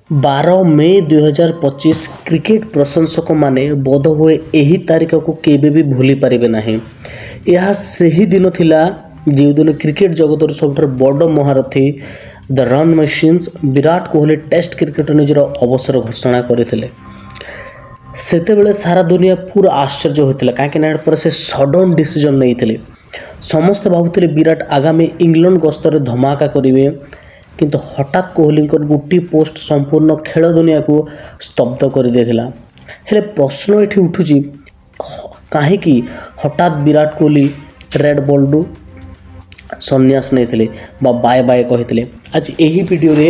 12 May 2025 cricket ପ୍ରଶଂସକ ମାନେ ବୋଧହୁଏ ଏହି ତାରିଖକୁ କେବେ ବି ଭୁଲି ପାରିବେ ନାହିଁ। ଏହା ସେହି ଦିନ ଥିଲା ଯେଉଁଦିନ କ୍ରିକେଟ ଜଗତର ସବୁଠାରୁ ବଡ଼ ମହାରଥୀ ଦ run machines Virat Kohli test cricket ନିଜର ଅବସର ଘୋଷଣା କରିଥିଲେ। ସେତେବେଳେ ସାରା ଦୁନିଆ ପୁରା ଆଶ୍ଚର୍ଯ୍ୟ ହୋଇଥିଲା, କାହିଁକିନା ଏହାପରେ ସେ ସଡନ୍ ଡିସିଜନ୍ ନେଇଥିଲେ। ସମସ୍ତେ ଭାବୁଥିଲେ ବିରାଟ ଆଗାମୀ ଇଂଲଣ୍ଡ ଗସ୍ତରେ ଧମାକା କରିବେ, କିନ୍ତୁ ହଠାତ୍ କୋହଲିଙ୍କର ଗୋଟିଏ ପୋଷ୍ଟ ସମ୍ପୂର୍ଣ୍ଣ ଖେଳ ଦୁନିଆକୁ ସ୍ତବ୍ଧ କରିଦେଇଥିଲା। ହେଲେ ପ୍ରଶ୍ନ ଏଠି ଉଠୁଛି, କାହିଁକି ହଠାତ୍ ବିରାଟ କୋହଲି ରେଡ୍ ବଲ୍ରୁ ସନ୍ନ୍ୟାସ ନେଇଥିଲେ ବା ବାଏ ବାଏ କହିଥିଲେ। ଆଜି ଏହି ଭିଡ଼ିଓରେ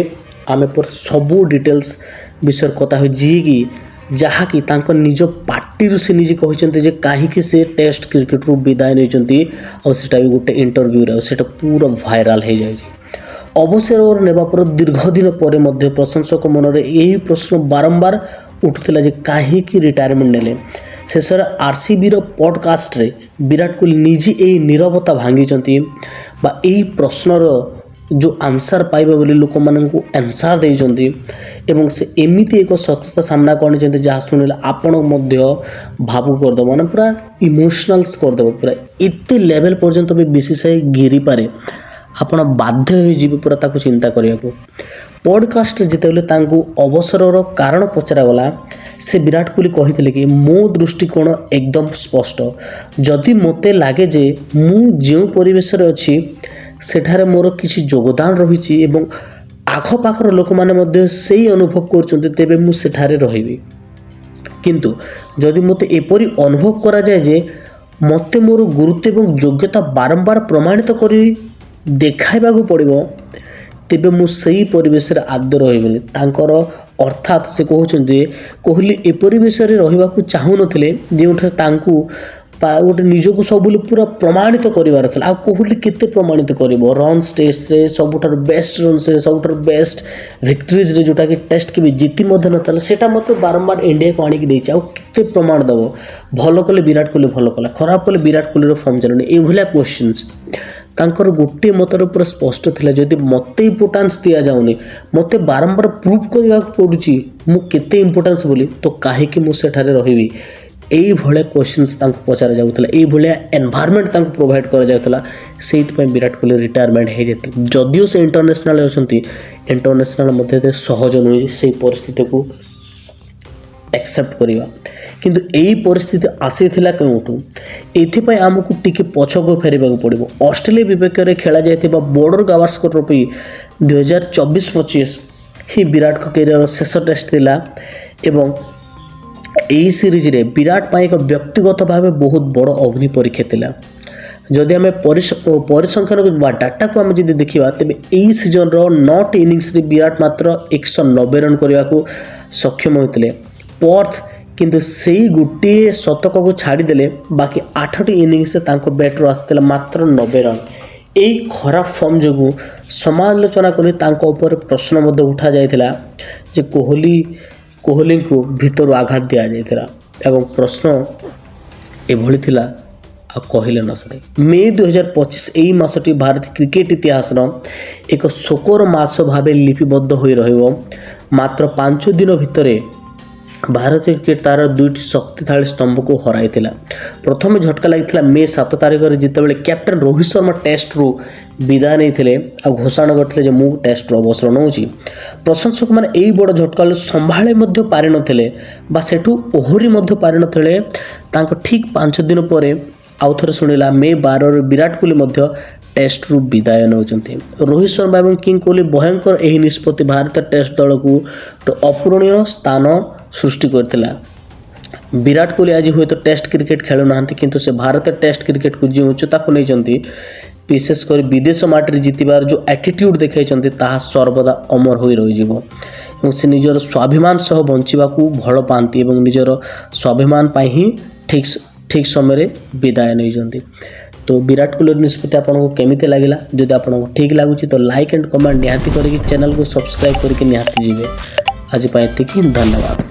ଆମେ ସବୁ ଡିଟେଲ୍ସ ବିଷୟରେ କଥା ହେବା, ଯାହାକି ତାଙ୍କ ନିଜ ପାଟିରୁ ସେ ନିଜେ କହିଛନ୍ତି ଯେ କାହିଁକି ସେ ଟେଷ୍ଟ କ୍ରିକେଟରୁ ବିଦାୟ ନେଇଛନ୍ତି, ଆଉ ସେଟା ବି ଗୋଟେ ଇଣ୍ଟରଭ୍ୟୁରେ, ଆଉ ସେଟା ପୁରା ଭାଇରାଲ ହେଇଯାଇଛି। ଅବସର ନେବା ପରେ ଦୀର୍ଘ ଦିନ ପରେ ମଧ୍ୟ ପ୍ରଶଂସକ ମନରେ ଏହି ପ୍ରଶ୍ନ ବାରମ୍ବାର ଉଠୁଥିଲା ଯେ କାହିଁକି ରିଟାୟାରମେଣ୍ଟ ନେଲେ। ଶେଷରେ RCBର ପଡ଼କାଷ୍ଟରେ ବିରାଟ କୋହଲି ନିଜେ ଏହି ନୀରବତା ଭାଙ୍ଗିଛନ୍ତି ବା ଏହି ପ୍ରଶ୍ନର ଯେଉଁ ଆନ୍ସର ପାଇବେ ବୋଲି ଲୋକମାନଙ୍କୁ ଆନ୍ସର ଦେଇଛନ୍ତି, ଏବଂ ସେ ଏମିତି ଏକ ସତ୍ୟତା ସାମ୍ନାକୁ ଆଣିଛନ୍ତି ଯାହା ଶୁଣିଲେ ଆପଣ ମଧ୍ୟ ଭାବୁକ କରିଦେବ, ମାନେ ପୁରା ଇମୋସନାଲ୍ସ କରିଦେବ। ପୁରା ଏତେ ଲେଭେଲ୍ ପର୍ଯ୍ୟନ୍ତ ବି BCCI ଘିରିପାରେ, ଆପଣ ବାଧ୍ୟ ହୋଇଯିବେ ପୁରା ତାକୁ ଚିନ୍ତା କରିବାକୁ। ପଡ଼କାଷ୍ଟରେ ଯେତେବେଳେ ତାଙ୍କୁ ଅବସରର କାରଣ ପଚରାଗଲା, ସେ ବିରାଟ କୋହଲି କହିଥିଲେ କି ମୋ ଦୃଷ୍ଟିକୋଣ ଏକଦମ ସ୍ପଷ୍ଟ। ଯଦି ମୋତେ ଲାଗେ ଯେ ମୁଁ ଯେଉଁ ପରିବେଶରେ ଅଛି ସେଠାରେ ମୋର କିଛି ଯୋଗଦାନ ରହିଛି ଏବଂ ଆଖପାଖର ଲୋକମାନେ ମଧ୍ୟ ସେଇ ଅନୁଭବ କରୁଛନ୍ତି, ତେବେ ମୁଁ ସେଠାରେ ରହିବି। କିନ୍ତୁ ଯଦି ମୋତେ ଏପରି ଅନୁଭବ କରାଯାଏ ଯେ ମୋତେ ମୋର ଗୁରୁତ୍ୱ ଏବଂ ଯୋଗ୍ୟତା ବାରମ୍ବାର ପ୍ରମାଣିତ କରି ଦେଖାଇବାକୁ ପଡ଼ିବ, ତେବେ ମୁଁ ସେହି ପରିବେଶରେ ଆଦୌ ରହିବିନି। ତାଙ୍କର ଅର୍ଥାତ୍ ସେ କହୁଛନ୍ତି କୋହଲି ଏ ପରିବେଶରେ ରହିବାକୁ ଚାହୁଁନଥିଲେ ଯେଉଁଠାରେ ତାଙ୍କୁ ଗୋଟେ ନିଜକୁ ସବୁବେଳେ ପୁରା ପ୍ରମାଣିତ କରିବାର ଥିଲା। ଆଉ କୋହଲି କେତେ ପ୍ରମାଣିତ କରିବ? ରନ୍ସ ଟେଷ୍ଟରେ ସବୁଠାରୁ ବେଷ୍ଟ ରନ୍ସରେ, ସବୁଠାରୁ ବେଷ୍ଟ ଭିକ୍ଟ୍ରିଜରେ, ଯେଉଁଟାକି ଟେଷ୍ଟ କେବେ ଜିତି ମଧ୍ୟ ନଥିଲା, ସେଇଟା ମୋତେ ବାରମ୍ବାର ଇଣ୍ଡିଆକୁ ଆଣିକି ଦେଇଛି। ଆଉ କେତେ ପ୍ରମାଣ ଦେବ? ଭଲ କଲେ ବିରାଟ କୋହଲି ଭଲ କଲା, ଖରାପ କଲେ ବିରାଟ କୋହଲିର ଫର୍ମ ଚାଲୁନି, ଏଇଭଳିଆ କ୍ୱେଶ୍ଚିନ୍ସ। ତାଙ୍କର ଗୋଟିଏ ମତରେ ପୁରା ସ୍ପଷ୍ଟ ଥିଲା, ଯଦି ମୋତେ ଇମ୍ପୋର୍ଟାନ୍ସ ଦିଆଯାଉନି, ମୋତେ ବାରମ୍ବାର ପ୍ରୁଭ୍ କରିବାକୁ ପଡ଼ୁଛି ମୁଁ କେତେ ଇମ୍ପୋର୍ଟାନ୍ସ ବୋଲି, ତ କାହିଁକି ମୁଁ ସେଠାରେ ରହିବି? ଏଇଭଳିଆ କ୍ୱେଶ୍ଚିନ୍ସ ତାଙ୍କୁ ପଚରାଯାଉଥିଲା, ଏଇଭଳିଆ ଏନଭାୟରମେଣ୍ଟ ତାଙ୍କୁ ପ୍ରୋଭାଇଡ଼ କରାଯାଉଥିଲା। ସେଇଥିପାଇଁ ବିରାଟ କୋହଲି ରିଟାୟାରମେଣ୍ଟ ହେଇଯାଇଥିଲା। ଯଦିଓ ସେ ଇଣ୍ଟରନ୍ୟାସନାଲ ଅଛନ୍ତି, ଇଣ୍ଟରନ୍ୟାସନାଲ ମଧ୍ୟ ଏତେ ସହଜ ନୁହେଁ ସେଇ ପରିସ୍ଥିତିକୁ ଆକ୍ସେପ୍ଟ କରିବା। କିନ୍ତୁ ଏହି ପରିସ୍ଥିତି ଆସିଥିଲା କେଉଁଠୁ? ଏଥିପାଇଁ ଆମକୁ ଟିକେ ପଛକୁ ଫେରିବାକୁ ପଡ଼ିବ। ଅଷ୍ଟ୍ରେଲିଆ ବିପକ୍ଷରେ ଖେଳାଯାଇଥିବା ବର୍ଡ଼ର ଗାଭାସ୍କର ଟ୍ରଫି 2024-25 ହିଁ ବିରାଟଙ୍କ କ୍ୟାରିୟରର ଶେଷ ଟେଷ୍ଟ ଥିଲା, ଏବଂ ଏହି ସିରିଜରେ ବିରାଟ ପାଇଁ ଏକ ବ୍ୟକ୍ତିଗତ ଭାବେ ବହୁତ ବଡ଼ ଅଗ୍ନି ପରୀକ୍ଷା ଥିଲା। ଯଦି ଆମେ ପରିସଂଖ୍ୟାନ ବା ଡାଟାକୁ ଆମେ ଯଦି ଦେଖିବା, ତେବେ ଏହି ସିଜନର 9ଟି ଇନିଂସରେ ବିରାଟ ମାତ୍ର 190 ରନ୍ କରିବାକୁ ସକ୍ଷମ ହୋଇଥିଲେ। ପର୍ଥ କିନ୍ତୁ ସେଇ ଗୋଟିଏ ଶତକକୁ ଛାଡ଼ିଦେଲେ ବାକି 8ଟି ଇନିଂସରେ ତାଙ୍କ ବ୍ୟାଟ୍ରୁ ଆସିଥିଲା ମାତ୍ର 90 ରନ୍। ଏହି ଖରାପ ଫର୍ମ ଯୋଗୁଁ ସମାଲୋଚନା କରି ତାଙ୍କ ଉପରେ ପ୍ରଶ୍ନ ମଧ୍ୟ ଉଠାଯାଇଥିଲା ଯେ କୋହଲିଙ୍କୁ ଭିତରୁ ଆଘାତ ଦିଆଯାଇଥିଲା, ଏବଂ ପ୍ରଶ୍ନ ଏଭଳି ଥିଲା ଆଉ କହିଲେ ନ ସରେ। ମେ 2025 ଏହି ମାସଟି ଭାରତୀୟ କ୍ରିକେଟ ଇତିହାସର ଏକ ଶୋକର ମାସ ଭାବେ ଲିପିବଦ୍ଧ ହୋଇ ରହିବ। ମାତ୍ର 5 ଦିନ ଭିତରେ ଭାରତୀୟ କ୍ରିକେଟ ତାର ଦୁଇଟି ଶକ୍ତିଶାଳୀ ସ୍ତମ୍ଭକୁ ହରାଇଥିଲା। ପ୍ରଥମେ ଝଟକା ଲାଗିଥିଲା ମେ 7 ତାରିଖରେ, ଯେତେବେଳେ କ୍ୟାପ୍ଟେନ୍ ରୋହିତ ଶର୍ମା ଟେଷ୍ଟରୁ ବିଦାୟ ନେଇଥିଲେ ଆଉ ଘୋଷଣା କରିଥିଲେ ଯେ ମୁଁ ଟେଷ୍ଟରୁ ଅବସର ନେଉଛି। ପ୍ରଶଂସକମାନେ ଏହି ବଡ଼ ଝଟକାକୁ ସମ୍ଭାଳି ମଧ୍ୟ ପାରିନଥିଲେ ବା ସେଠୁ ଓହରି ମଧ୍ୟ ପାରିନଥିଲେ। ତାଙ୍କ ଠିକ୍ 5 ଦିନ ପରେ ଆଉ ଥରେ ଶୁଣିଲା ମେ 12ରେ ବିରାଟ କୋହଲି ମଧ୍ୟ ଟେଷ୍ଟରୁ ବିଦାୟ ନେଉଛନ୍ତି। ରୋହିତ ଶର୍ମା ଏବଂ କିଙ୍ଗ କୋହଲି ଭୟଙ୍କର ଏହି ନିଷ୍ପତ୍ତି ଭାରତୀୟ ଟେଷ୍ଟ ଦଳକୁ ଅପୂରଣୀୟ ସ୍ଥାନ ସୃଷ୍ଟି କରିଥିଲା। ବିରାଟ କୋହଲି ଆଜି ହୁଏତ ଟେଷ୍ଟ କ୍ରିକେଟ ଖେଳୁନାହାନ୍ତି, କିନ୍ତୁ ସେ ଭାରତୀୟ ଟେଷ୍ଟ କ୍ରିକେଟକୁ ଯେଉଁ ଉଚ୍ଚତାକୁ ନେଇଛନ୍ତି, ବିଶେଷ କରି ବିଦେଶ ମାଟିରେ ଜିତିବାର ଯେଉଁ ଆଟିଟ୍ୟୁଡ଼ ଦେଖାଇଛନ୍ତି, ତାହା ସର୍ବଦା ଅମର ହୋଇ ରହିଯିବ। ଏବଂ ସେ ନିଜର ସ୍ୱାଭିମାନ ସହ ବଞ୍ଚିବାକୁ ଭଲ ପାଆନ୍ତି ଏବଂ ନିଜର ସ୍ୱାଭିମାନ ପାଇଁ ହିଁ ଠିକ୍ ସମୟରେ ବିଦାୟ ନେଇଛନ୍ତି। ତ ବିରାଟ କୋହଲିର ନିଷ୍ପତ୍ତି ଆପଣଙ୍କୁ କେମିତି ଲାଗିଲା? ଯଦି ଆପଣଙ୍କୁ ଠିକ୍ ଲାଗୁଛି ତ ଲାଇକ୍ ଆଣ୍ଡ କମେଣ୍ଟ ନିହାତି କରିକି ଚ୍ୟାନେଲକୁ ସବସ୍କ୍ରାଇବ୍ କରିକି ନିହାତି ଯିବେ। ଆଜି ପାଇଁ ଏତିକି, ଧନ୍ୟବାଦ।